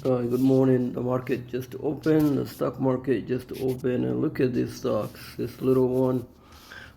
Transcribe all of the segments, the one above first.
Good morning. The market just opened. The stock market just opened, and look at these stocks. This little one,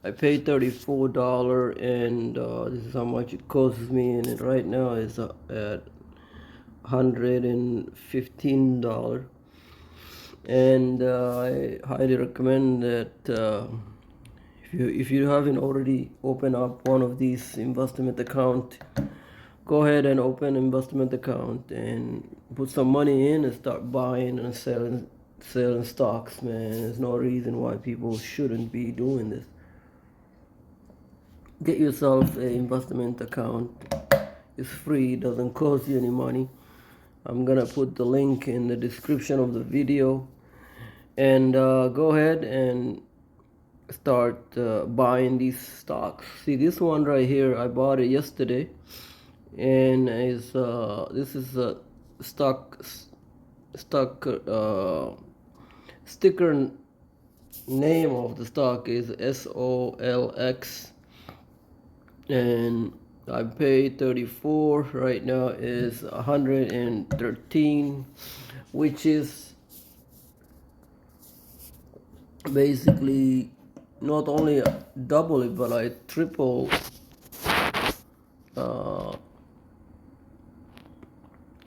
I paid $34, and this is how much it costs me. And it right now is at $115. And I highly recommend that if you haven't already opened up one of these investment account, go ahead and open an investment account and put some money in and start buying and selling stocks, man. There's no reason why people shouldn't be doing this. Get yourself an investment account. It's free, doesn't cost you any money. I'm gonna put the link in the description of the video, and go ahead and start buying these stocks. See this one right here, I bought it yesterday, and this is a stock sticker name of the stock is SOLX, and I paid 34. Right now is 113, which is basically not only double it, but I triple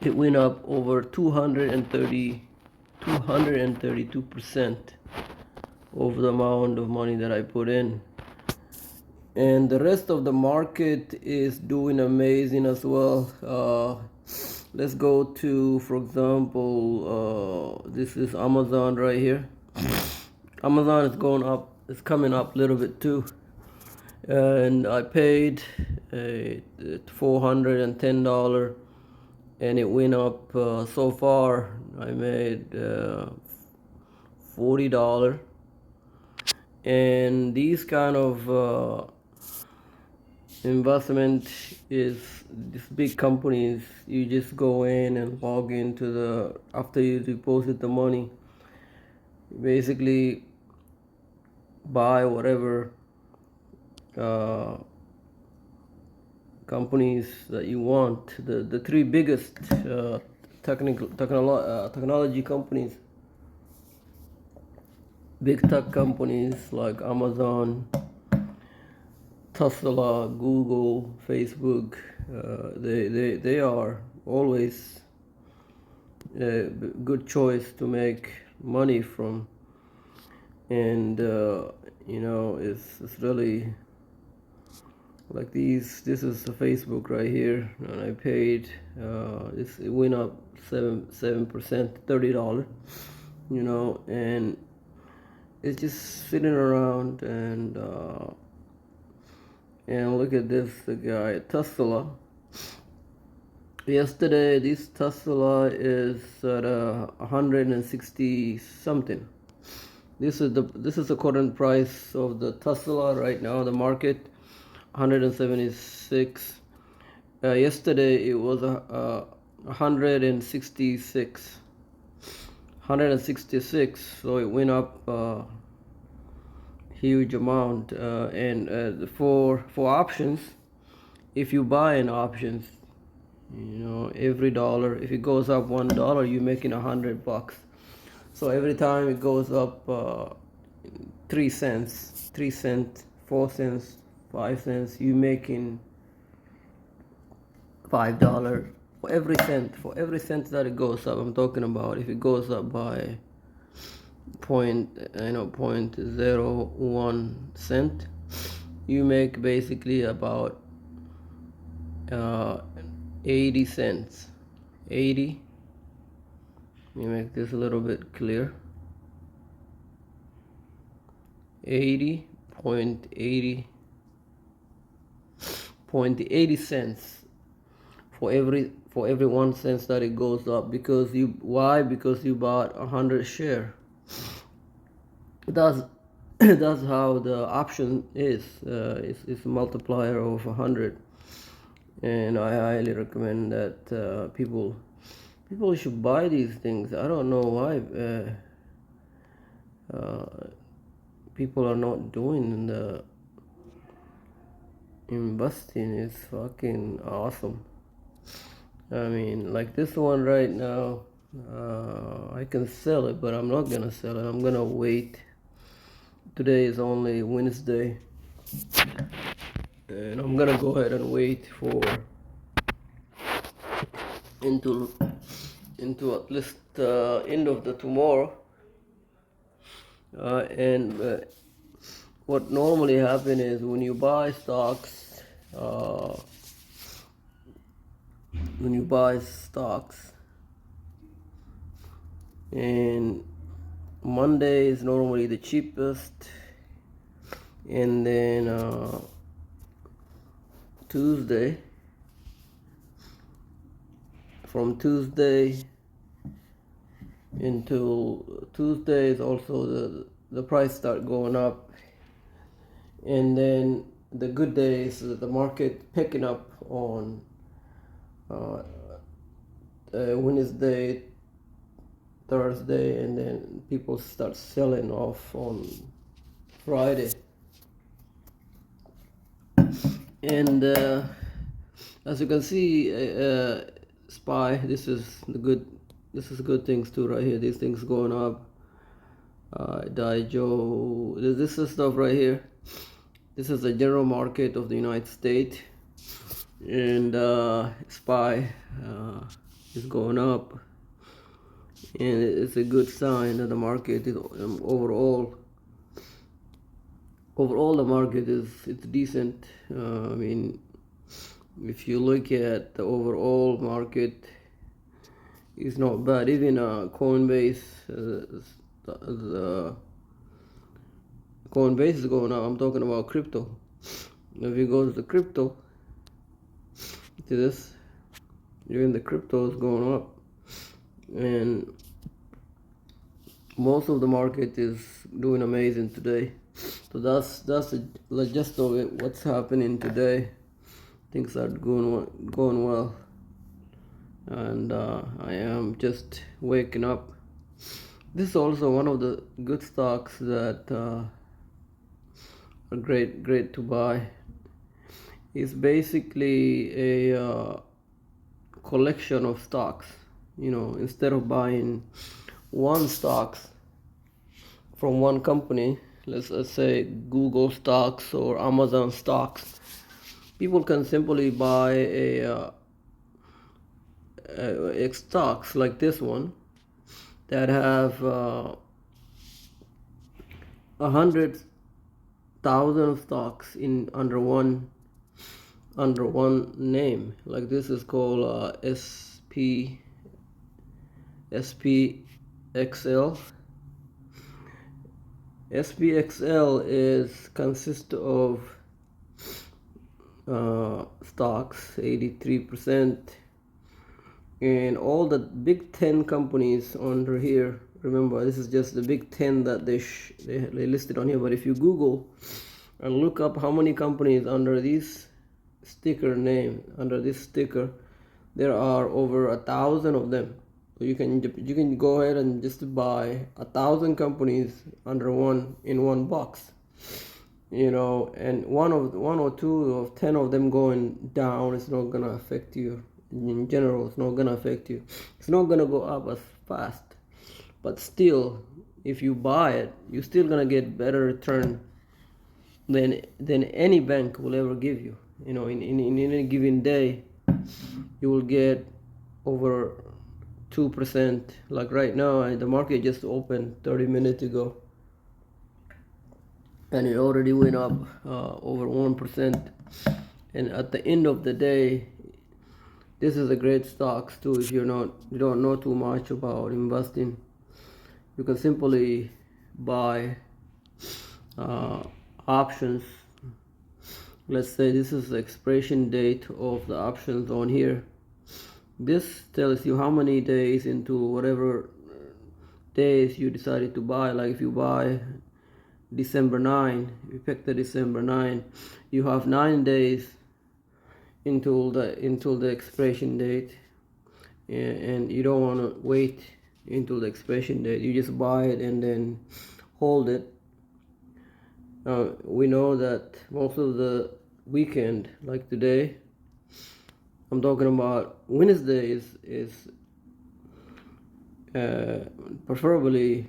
it went up over 232% over the amount of money that I put in. And the rest of the market is doing amazing as well. Let's go to, for example, this is Amazon right here. Amazon is going up, it's coming up a little bit too. And I paid $410, and it went up. So far I made $40. And these kind of investment is these big companies. You just go in and log into the, after you deposit the money, basically buy whatever companies that you want. The three biggest technology companies, big tech companies like Amazon, Tesla, Google, Facebook, they are always a good choice to make money from. And it's really like these. This is the Facebook right here, and I paid it went up 7%, $30, and it's just sitting around. And look at this, the guy Tesla. Yesterday this Tesla is at 160 something. This is the current price of the Tesla right now, the market 176. Yesterday it was 166, so it went up huge amount. And for options, if you buy an options, every dollar, if it goes up $1, you're making $100. So every time it goes up 3 cents, 4 cents, 5 cents, you making $5 for every cent. For every cent that it goes up, I'm talking about. If it goes up by 0.01 cent, you make basically about 80 cents. 80. Let me make this a little bit clear. 80.80 cents for every 1 cent that it goes up. Because you bought 100 share. That's that's how the option is. It's a multiplier of 100. And I highly recommend that people should buy these things. I don't know why people are not doing the investing. Is fucking awesome. I mean, like this one right now, I can sell it, but I'm not gonna sell it. I'm gonna wait. Today is only Wednesday, and I'm gonna go ahead and wait for into at least end of the tomorrow. And what normally happen is when you buy stocks, uh, and Monday is normally the cheapest, and then Tuesday, from Tuesday until Tuesday is also the price start going up, and then the good days the market picking up on Wednesday, Thursday, and then people start selling off on Friday. And as you can see, SPY, this is good things too right here. These things going up. Daijo, this is stuff right here. This is the general market of the United States, and SPY is going up, and it's a good sign that the market is overall the market it's decent. I mean, if you look at the overall market, it's not bad. Even Coinbase, the Coinbase is going up. I'm talking about crypto. If you go to the crypto, to this, even the crypto is going up, and most of the market is doing amazing today. So that's the gist of it. What's happening today? Things are going well, and I am just waking up. This is also one of the good stocks that are great to buy. It's basically a collection of stocks. Instead of buying one stocks from one company, let's say Google stocks or Amazon stocks, people can simply buy a stocks like this one that have 100,000 stocks in under one name. Like this is called SPXL. SPXL consists of stocks 83%, and all the big 10 companies under here. Remember, this is just the big 10 that they listed on here, but if you Google and look up how many companies under this sticker, there are over 1,000 of them. So you can go ahead and just buy 1,000 companies in one box. And one or two or 10 of them going down, it's not gonna affect you. In general, it's not gonna affect you. It's not gonna go up as fast, but still, if you buy it, you're still gonna get better return than any bank will ever give you. In any given day, you will get over 2%. Like right now, the market just opened 30 minutes ago, and it already went up over 1%. And at the end of the day, this is a great stocks too. If you don't know too much about investing, you can simply buy options. Let's say this is the expiration date of the options on here. This tells you how many days into whatever days you decided to buy. Like if you buy December 9, you pick the December 9, you have 9 days until the expiration date, and you don't want to wait until the expiration date. You just buy it and then hold it. We know that most of the weekend, like today, I'm talking about Wednesday, is preferably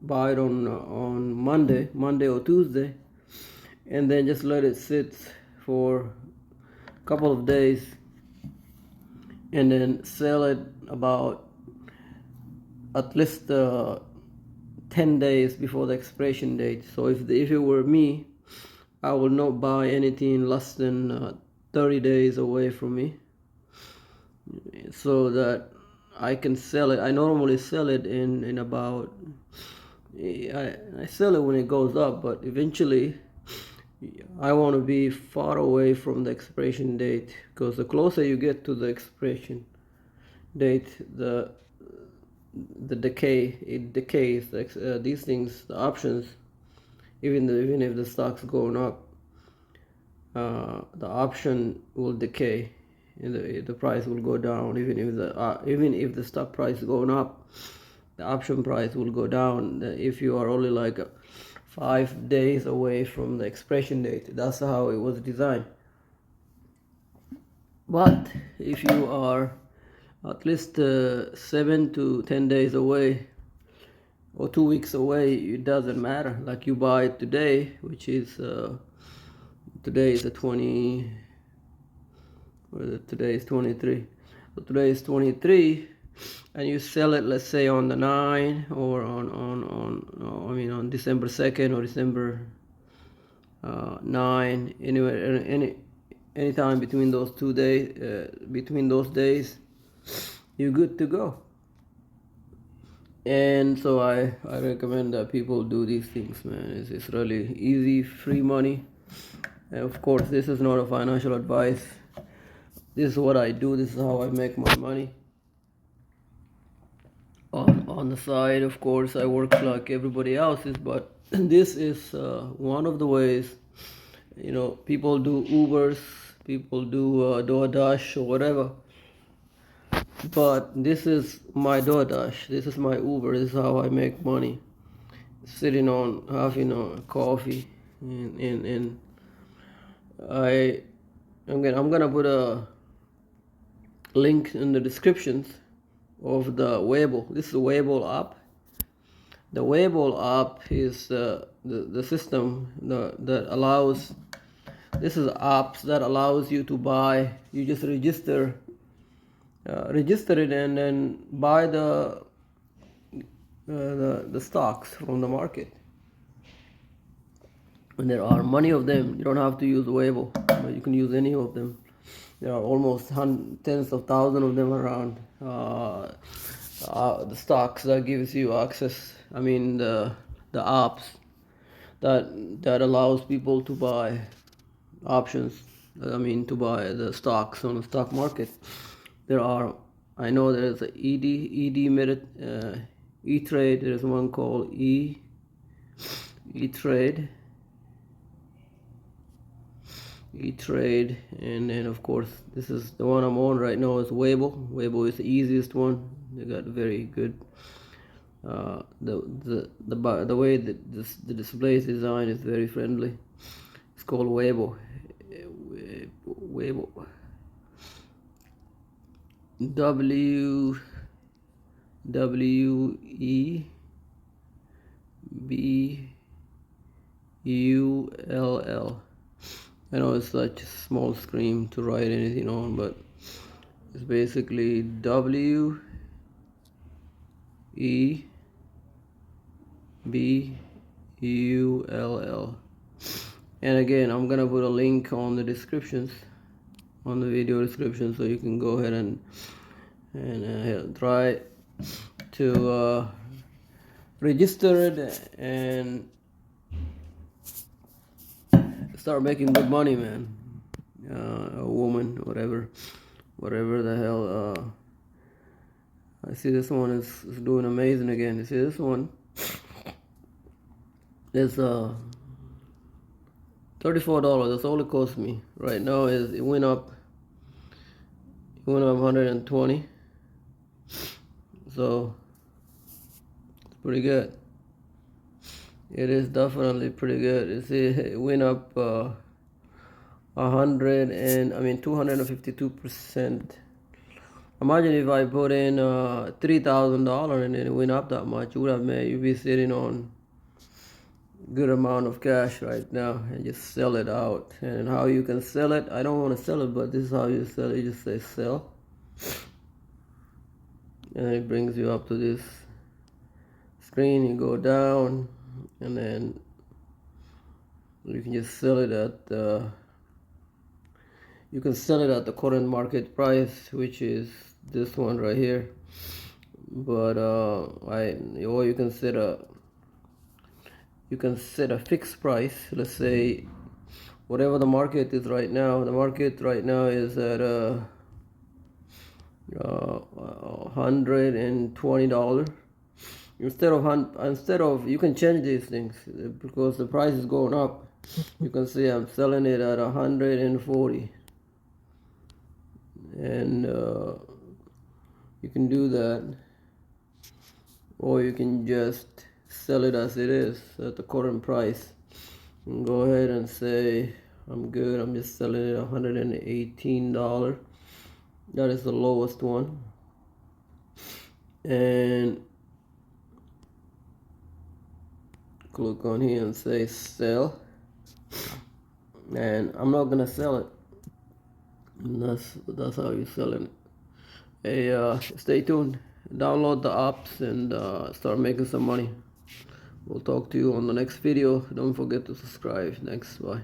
buy it on Monday or Tuesday, and then just let it sit for a couple of days, and then sell it about at least 10 days before the expiration date. So if it were me, I will not buy anything less than 30 days away from me, so that I can sell it. I normally sell it in about, I sell it when it goes up, but eventually I want to be far away from the expiration date, because the closer you get to the expiration date, the decay, it decays. These things, the options, even if the stock's going up, the option will decay, and the price will go down. Even if the stock price is going up, the option price will go down if you are only like 5 days away from the expiration date. That's how it was designed. But if you are at least 7 to 10 days away, or 2 weeks away, it doesn't matter. Like you buy it today, which is today is the 20, today is 23. So today is 23, and you sell it, let's say on the 9, or on December 2nd or December 9, anywhere, any time between those 2 days, between those days, you're good to go. And so I recommend that people do these things, man. It's really easy, free money. And of course, this is not a financial advice. This is what I do. This is how I make my money. On the side, of course, I work like everybody else's, but this is one of the ways. People do Ubers, people do DoorDash or whatever. But this is my DoorDash, this is my Uber, this is how I make money. Sitting on having a coffee, and I'm gonna put a link in the descriptions of the webull. This is the webull app. The webull app is the system that allows. This is apps that allows you to buy. You just register it and then buy the stocks from the market. And there are many of them. You don't have to use webull, but you can use any of them. There are almost tens of thousands of them around. The stocks that gives you access. The apps that allows people to buy options. To buy the stocks on the stock market. I know there is a E-Trade. There is one called E-Trade, and then of course this is the one I'm on right now. Is webull. Webull is the easiest one. They got very good. The way that the display is designed is very friendly. It's called webull. Webull. WEBULL. I know it's such a small screen to write anything on, but it's basically WEBULL. And again, I'm gonna put a link on the descriptions, on the video description, so you can go ahead and try to register it and start making good money, man. A woman, whatever the hell. I see this one is doing amazing again. You see this one is $34. That's all it cost me. Right now it went up 120. So it's pretty good. It is definitely pretty good. You see, it went up 252%. Imagine if I put in $3,000 and it went up that much. You'd be sitting on good amount of cash right now and just sell it out. And how you can sell it, I don't want to sell it, but this is how you sell it. You just say sell, and it brings you up to this screen. You go down, and then you can just sell it at the current market price, which is this one right here. But or you can set a fixed price. Let's say whatever the market is right now. The market right now is at $120. Instead of you can change these things because the price is going up. You can see I'm selling it at 140, and you can do that, or you can just sell it as it is at the current price. And go ahead and say I'm good. I'm just selling it $118. That is the lowest one. And click on here and say sell. And I'm not gonna sell it. And that's how you're selling it. Hey, stay tuned. Download the apps and start making some money. We'll talk to you on the next video. Don't forget to subscribe. Thanks. Bye.